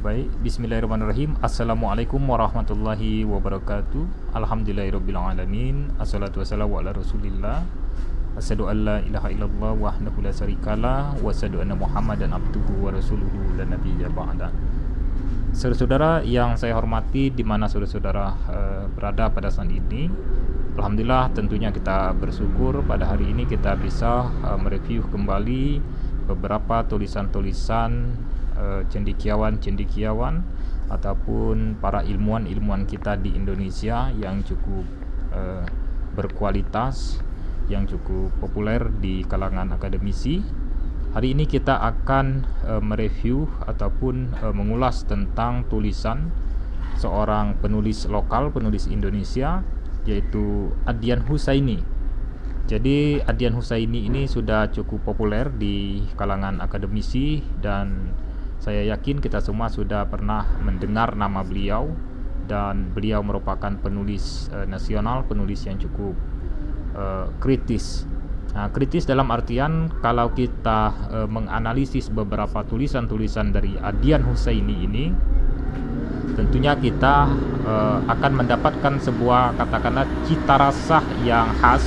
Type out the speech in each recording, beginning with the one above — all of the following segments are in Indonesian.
Baik, bismillahirrahmanirrahim. Assalamualaikum warahmatullahi wabarakatuh. Alhamdulillahirrabbilalamin. Assalatu wassalamu ala rasulillah. Asyhadu an la ilaha illallah wahdahu la syarikalah wa asyhadu anna muhammadan abduhu wa rasuluhu la nabiyya ba'da. Saudara-saudara yang saya hormati, di mana saudara-saudara berada pada saat ini, alhamdulillah tentunya kita bersyukur pada hari ini kita bisa mereview kembali beberapa tulisan-tulisan cendekiawan ataupun para ilmuwan kita di Indonesia yang cukup berkualitas, yang cukup populer di kalangan akademisi. Hari ini kita akan mereview ataupun mengulas tentang tulisan seorang penulis lokal, penulis Indonesia, yaitu Adhian Husaini. Jadi Adhian Husaini ini sudah cukup populer di kalangan akademisi, dan saya yakin kita semua sudah pernah mendengar nama beliau, dan beliau merupakan penulis nasional, penulis yang cukup kritis. Nah, kritis dalam artian kalau kita menganalisis beberapa tulisan-tulisan dari Adhian Husaini ini, tentunya kita akan mendapatkan sebuah katakanlah cita rasa yang khas,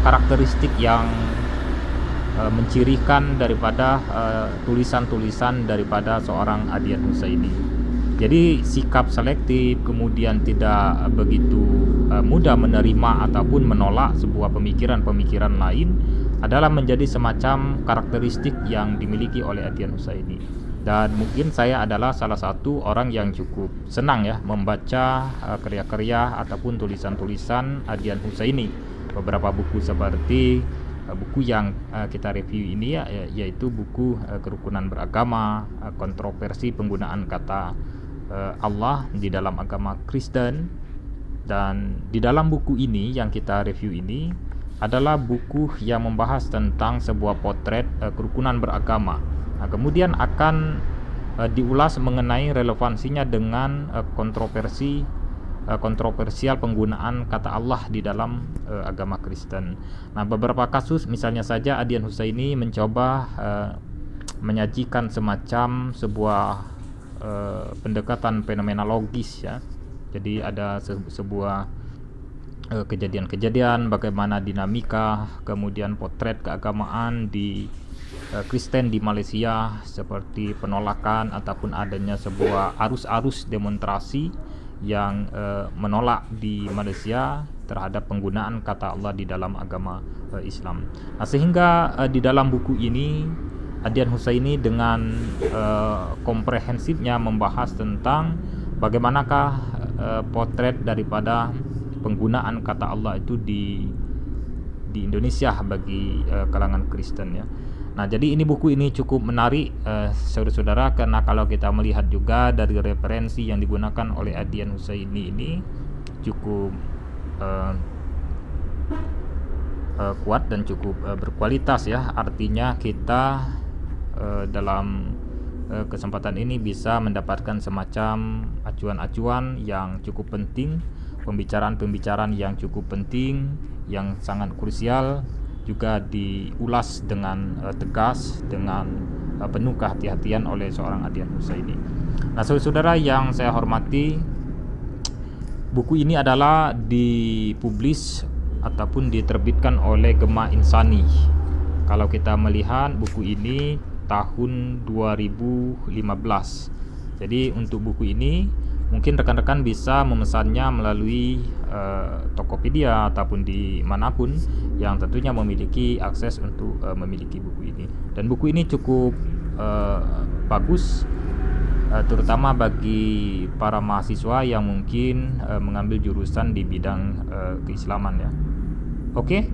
karakteristik yang mencirikan daripada tulisan-tulisan daripada seorang Adhian Husaini. Jadi sikap selektif, kemudian tidak begitu mudah menerima ataupun menolak sebuah pemikiran-pemikiran lain adalah menjadi semacam karakteristik yang dimiliki oleh Adhian Husaini. Dan mungkin saya adalah salah satu orang yang cukup senang ya membaca karya-karya ataupun tulisan-tulisan Adhian Husaini. Beberapa buku seperti buku yang kita review ini yaitu buku Kerukunan Beragama, kontroversi penggunaan kata Allah di dalam agama Kristen. Dan di dalam buku ini yang kita review ini adalah buku yang membahas tentang sebuah potret kerukunan beragama. Nah, kemudian akan diulas mengenai relevansinya dengan kontroversial penggunaan kata Allah di dalam agama Kristen. Nah, beberapa kasus misalnya saja Adhian Husaini mencoba menyajikan semacam sebuah pendekatan fenomenologis ya. Jadi ada sebuah kejadian-kejadian bagaimana dinamika kemudian potret keagamaan di Kristen di Malaysia, seperti penolakan ataupun adanya sebuah arus-arus demonstrasi yang menolak di Malaysia terhadap penggunaan kata Allah di dalam agama Islam. Nah, sehingga di dalam buku ini Adhian Husaini dengan komprehensifnya membahas tentang bagaimanakah potret daripada penggunaan kata Allah itu di Indonesia bagi kalangan Kristen ya. Nah, jadi ini buku ini cukup menarik saudara-saudara, karena kalau kita melihat juga dari referensi yang digunakan oleh Adhian Husaini ini cukup kuat dan cukup berkualitas ya. Artinya kita dalam kesempatan ini bisa mendapatkan semacam acuan-acuan yang cukup penting, pembicaraan-pembicaraan yang cukup penting, yang sangat krusial, juga diulas dengan tegas, dengan penuh kehati-hatian oleh seorang Adhian Husaini. Nah, saudara-saudara yang saya hormati, buku ini adalah dipublis ataupun diterbitkan oleh Gema Insani. Kalau kita melihat buku ini tahun 2015. Jadi untuk buku ini mungkin rekan-rekan bisa memesannya melalui Tokopedia ataupun di manapun yang tentunya memiliki akses untuk memiliki buku ini. Dan buku ini cukup bagus, terutama bagi para mahasiswa yang mungkin mengambil jurusan di bidang keislaman ya. Oke.